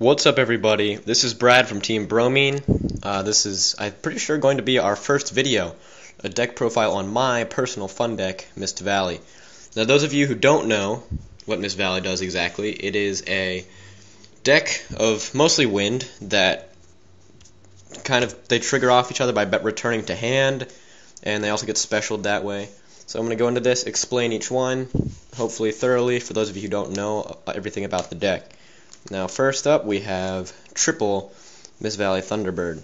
What's up, everybody? This is Brad from Team Bromine. This is, I'm pretty sure, going to be our first video, a deck profile on my personal fun deck, Mist Valley. Now, those of you who don't know what Mist Valley does exactly, it is a deck of mostly wind that they trigger off each other by returning to hand, and they also get specialed that way. So I'm going to go into this, explain each one, hopefully thoroughly, for those of you who don't know everything about the deck. Now, first up, we have triple Mist Valley Thunderbird.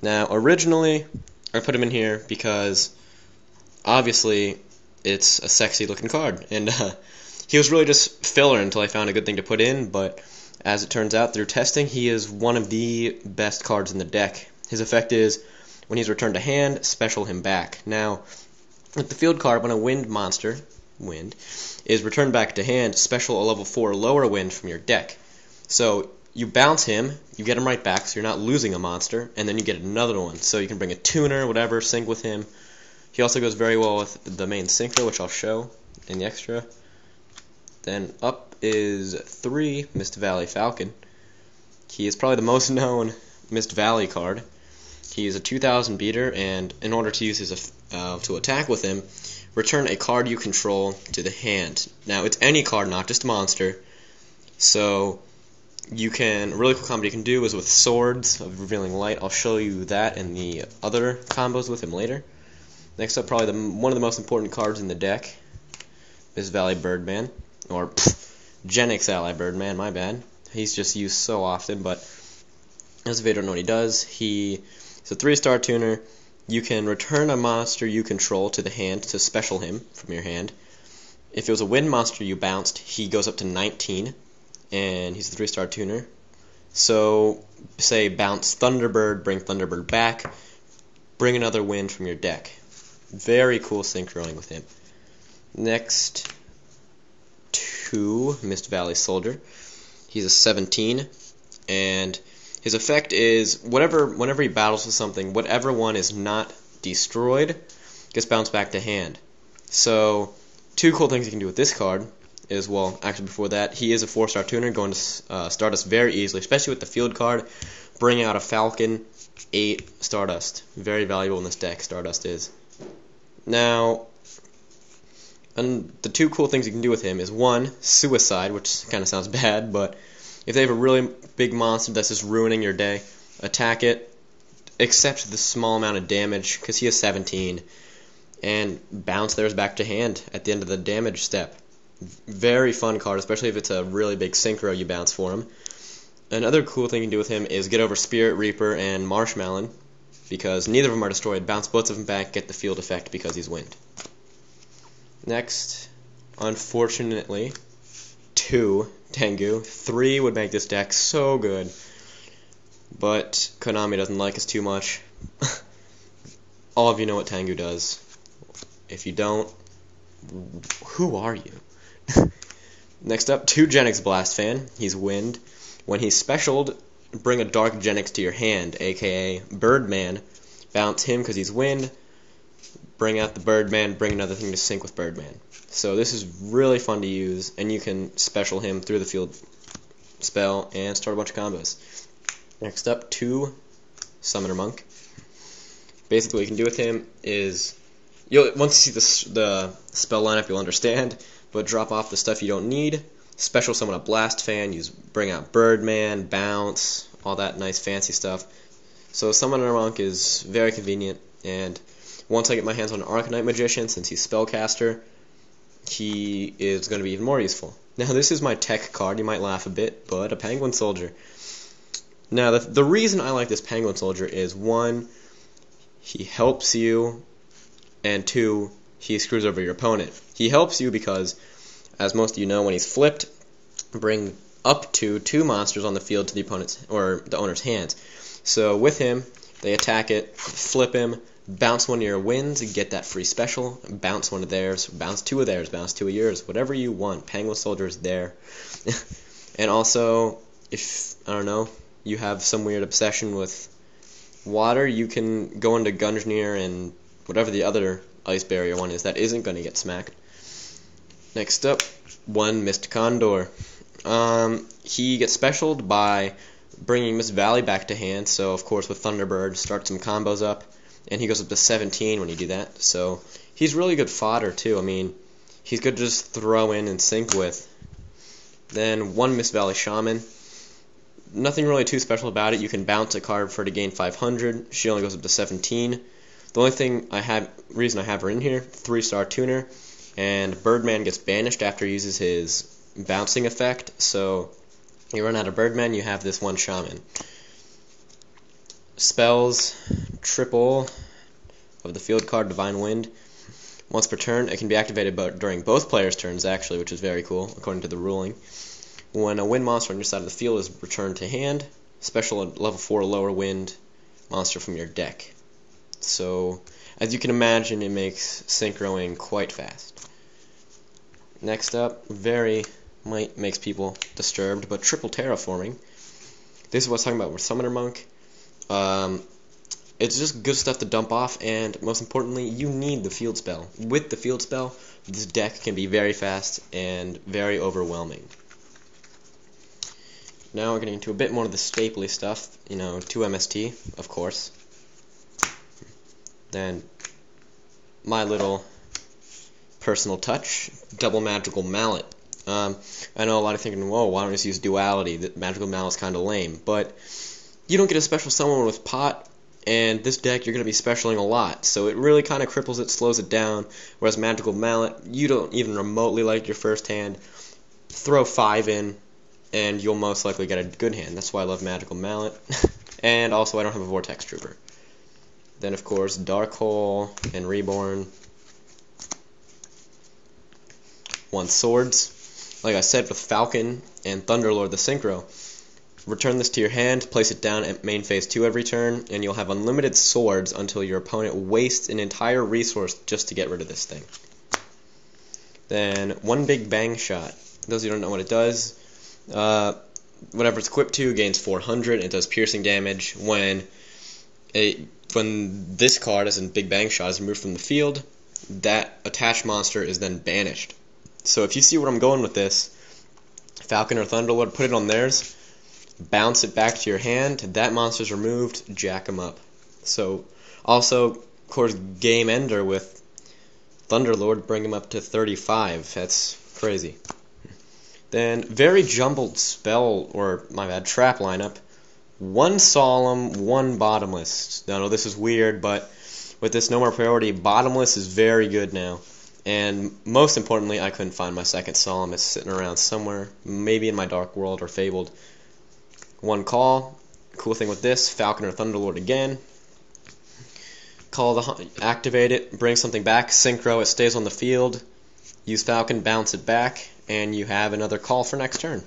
Now, originally, I put him in here because, obviously, it's a sexy-looking card, and he was really just filler until I found a good thing to put in, but as it turns out, through testing, he is one of the best cards in the deck. His effect is, when he's returned to hand, special him back. Now, with the field card, when a wind monster, is returned back to hand, special a level 4 lower wind from your deck. So you bounce him, you get him right back, so you're not losing a monster, and then you get another one. So you can bring a tuner, whatever, sync with him. He also goes very well with the main synchro, which I'll show in the extra. Then up is 3 Mist Valley Falcon. He is probably the most known Mist Valley card. He is a 2000 beater, and in order to use his to attack with him, return a card you control to the hand. Now, it's any card, not just a monster. So a really cool combo you can do is with Swords of Revealing Light. I'll show you that and the other combos with him later. Next up, probably one of the most important cards in the deck, Mist Valley Birdman, or Genix Ally Birdman, my bad. He's just used so often, but as if you don't know what he does, he's a 3-star tuner. You can return a monster you control to the hand to special him from your hand. If it was a wind monster you bounced, he goes up to 19. And he's a 3-star tuner. So, say bounce Thunderbird, bring Thunderbird back, bring another wind from your deck. Very cool synchroing with him. Next, 2 Mist Valley Soldier. He's a 17, and his effect is whenever he battles with something, whatever one is not destroyed gets bounced back to hand. So, 2 cool things you can do with this card is, well, actually before that, he is a 4-star tuner, going to Stardust very easily, especially with the field card. Bring out a Falcon, 8 Stardust. Very valuable in this deck, Stardust is. Now, and the 2 cool things you can do with him is, 1, Suicide, which kind of sounds bad, but if they have a really big monster that's just ruining your day, attack it, accept the small amount of damage, because he is 17, and bounce theirs back to hand at the end of the damage step. Very fun card, especially if it's a really big synchro you bounce for him. Another cool thing you can do with him is get over Spirit Reaper and Marshmallow, because neither of them are destroyed. Bounce both of them back, get the field effect because he's wind. Next, unfortunately, 2 Tengu. 3 would make this deck so good, but Konami doesn't like us too much. All of you know what Tengu does. If you don't, who are you? Next up, 2 Genix Blast Fan. He's wind. When he's specialed, bring a Dark Genix to your hand, aka Birdman. Bounce him because he's wind. Bring out the Birdman, bring another thing to sync with Birdman. So this is really fun to use, and you can special him through the field spell and start a bunch of combos. Next up, 2 Summoner Monk. Basically what you can do with him is, once you see the spell lineup, you'll understand. But drop off the stuff you don't need. Special summon a Blast Fan. Bring out Birdman, Bounce, all that nice fancy stuff. So Summoner Monk is very convenient. And once I get my hands on an Arcanite Magician, since he's Spellcaster, he is going to be even more useful. Now this is my tech card. You might laugh a bit, but a Penguin Soldier. Now the reason I like this Penguin Soldier is, 1, he helps you, and 2, he screws over your opponent. He helps you because, as most of you know, when he's flipped, bring up to 2 monsters on the field to the opponent's or the owner's hands. So with him, they attack it, flip him, bounce one of your wins, get that free special, bounce one of theirs, bounce 2 of theirs, bounce 2 of yours, whatever you want. Penguin Soldier is there. And also, if, I don't know, you have some weird obsession with water, you can go into Gungnir and whatever the other Ice Barrier one is that isn't going to get smacked. Next up, 1 Mist Condor. He gets specialed by bringing Miss Valley back to hand, so of course with Thunderbird, start some combos up, and he goes up to 17 when you do that, so he's really good fodder too. I mean, he's good to just throw in and sync with. Then one Miss Valley Shaman. Nothing really too special about it. You can bounce a card for her to gain 500. She only goes up to 17. The only reason I have her in here, 3-star tuner, and Birdman gets banished after he uses his bouncing effect. So you run out of Birdman, you have this one Shaman. Spells, triple of the field card, Divine Wind. Once per turn, it can be activated during both players' turns, actually, which is very cool, according to the ruling. When a wind monster on your side of the field is returned to hand, special level 4 lower wind monster from your deck. So, as you can imagine, it makes synchroing quite fast. Next up, makes people disturbed, but triple terraforming. This is what I was talking about with Summoner Monk. It's just good stuff to dump off, and most importantly, you need the field spell. With the field spell, this deck can be very fast and very overwhelming. Now we're getting into a bit more of the stapley stuff, 2 MST, of course. Then my little personal touch, double magical mallet. I know a lot of thinking, whoa, why don't you just use duality? The magical mallet's kind of lame, but you don't get a special summon with pot, and this deck you're going to be specialing a lot, so it really kind of cripples it, slows it down, whereas magical mallet, you don't even remotely like your first hand. Throw 5 in, and you'll most likely get a good hand. That's why I love Magical Mallet. And also I don't have a Vortex Trooper. Then of course Dark Hole and Reborn. 1 Swords. Like I said with Falcon and Thunderlord the Synchro, return this to your hand, place it down at main phase 2 every turn, and you'll have unlimited swords until your opponent wastes an entire resource just to get rid of this thing. Then 1 Big Bang Shot. Those of you who don't know what it does, whatever it's equipped to gains 400. It does piercing damage. When this card, as in Big Bang Shot, is removed from the field, that attached monster is then banished. So if you see where I'm going with this, Falcon or Thunderlord, put it on theirs, bounce it back to your hand, that monster's removed, jack them up. So also, of course, Game Ender with Thunderlord, bring him up to 35. That's crazy. Then, very jumbled trap lineup. 1 Solemn, 1 Bottomless. Now, I know this is weird, but with this No More Priority, Bottomless is very good now. And most importantly, I couldn't find my second Solemn. It's sitting around somewhere, maybe in my Dark World or Fabled. 1 Call. Cool thing with this, Falcon or Thunderlord again. Activate it, bring something back, synchro, it stays on the field. Use Falcon, bounce it back, and you have another call for next turn.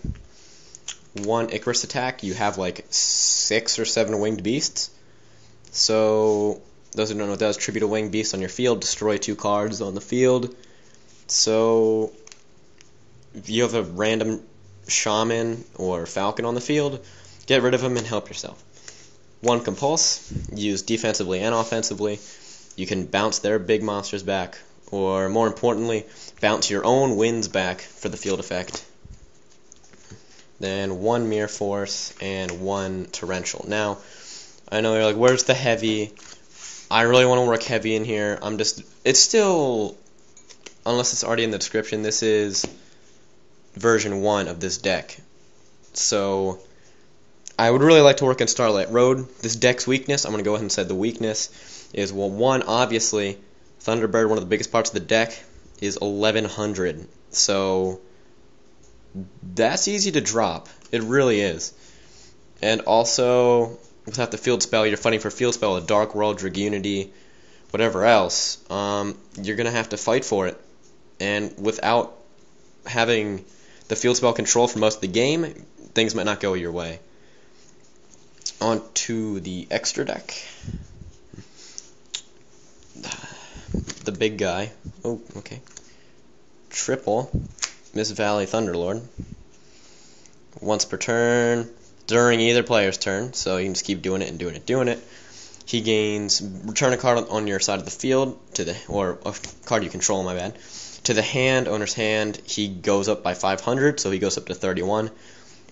1 Icarus attack, you have like 6 or 7 winged beasts. So, those who don't know what that does, tribute a winged beast on your field, destroy 2 cards on the field. So, if you have a random Shaman or Falcon on the field, get rid of him and help yourself. 1 Compulse, use defensively and offensively. You can bounce their big monsters back, or more importantly, bounce your own winds back for the field effect. Then 1 Mirror Force and 1 Torrential. Now, I know you're like, where's the heavy? I really want to work heavy in here. It's still, unless it's already in the description, this is version 1 of this deck. So, I would really like to work in Starlight Road. This deck's weakness, I'm going to go ahead and say the weakness is, well, 1, obviously, Thunderbird, one of the biggest parts of the deck, is 1100. So, that's easy to drop. It really is. And also, without the field spell, you're fighting for field spell, a Dark World, Dragunity, whatever else. You're going to have to fight for it. And without having the field spell control for most of the game, things might not go your way. On to the extra deck. The big guy. Oh, okay. Triple Miss Valley Thunderlord. Once per turn, during either player's turn, so you can just keep doing it and doing it. He gains, return a card on your side of the field, or a card you control, my bad, To the hand, owner's hand, he goes up by 500, so he goes up to 31.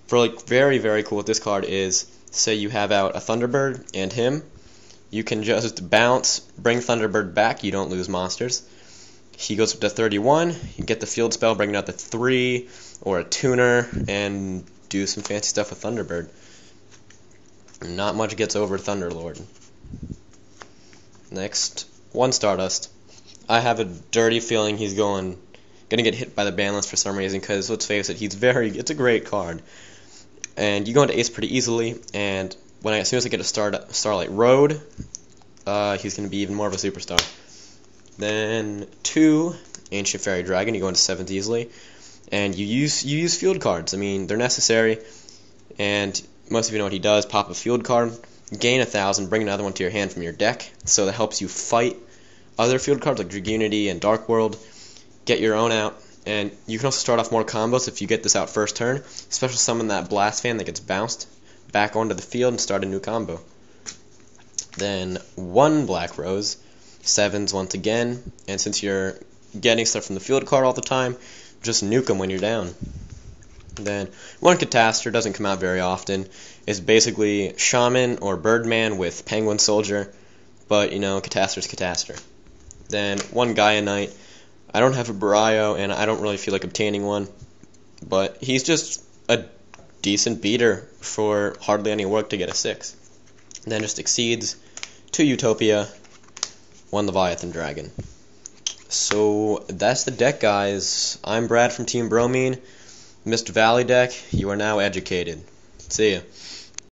For like very, very cool with this card is, say you have out a Thunderbird and him, you can just bounce, bring Thunderbird back, you don't lose monsters. He goes up to 31, you get the field spell, bring it out to 3, or a tuner, and do some fancy stuff with Thunderbird. Not much gets over Thunderlord. Next, 1 Stardust. I have a dirty feeling he's gonna get hit by the Banlist for some reason, because let's face it, it's a great card. And you go into ace pretty easily, and as soon as I get a Starlight Road, he's gonna be even more of a superstar. Then 2 Ancient Fairy Dragon, you go into 7s easily, and you use field cards. I mean, they're necessary, and most of you know what he does. Pop a field card, gain 1,000, bring another one to your hand from your deck, so that helps you fight other field cards like Dragunity and Dark World. Get your own out, and you can also start off more combos if you get this out first turn, especially summon that Blast Fan that gets bounced back onto the field and start a new combo. Then 1 Black Rose, 7s once again, and since you're getting stuff from the field card all the time, just nuke them when you're down. Then 1 Catastor, doesn't come out very often. It's basically Shaman or Birdman with Penguin Soldier, but you know, Catastor's Catastor. Then 1 Gaia Knight. I don't have a Barrio, and I don't really feel like obtaining one, but he's just a decent beater for hardly any work to get a 6. Then just Exceeds, 2 Utopia, 1 Leviathan Dragon. So that's the deck, guys. I'm Brad from Team Bromine. Mr. Valley deck, you are now educated. See ya.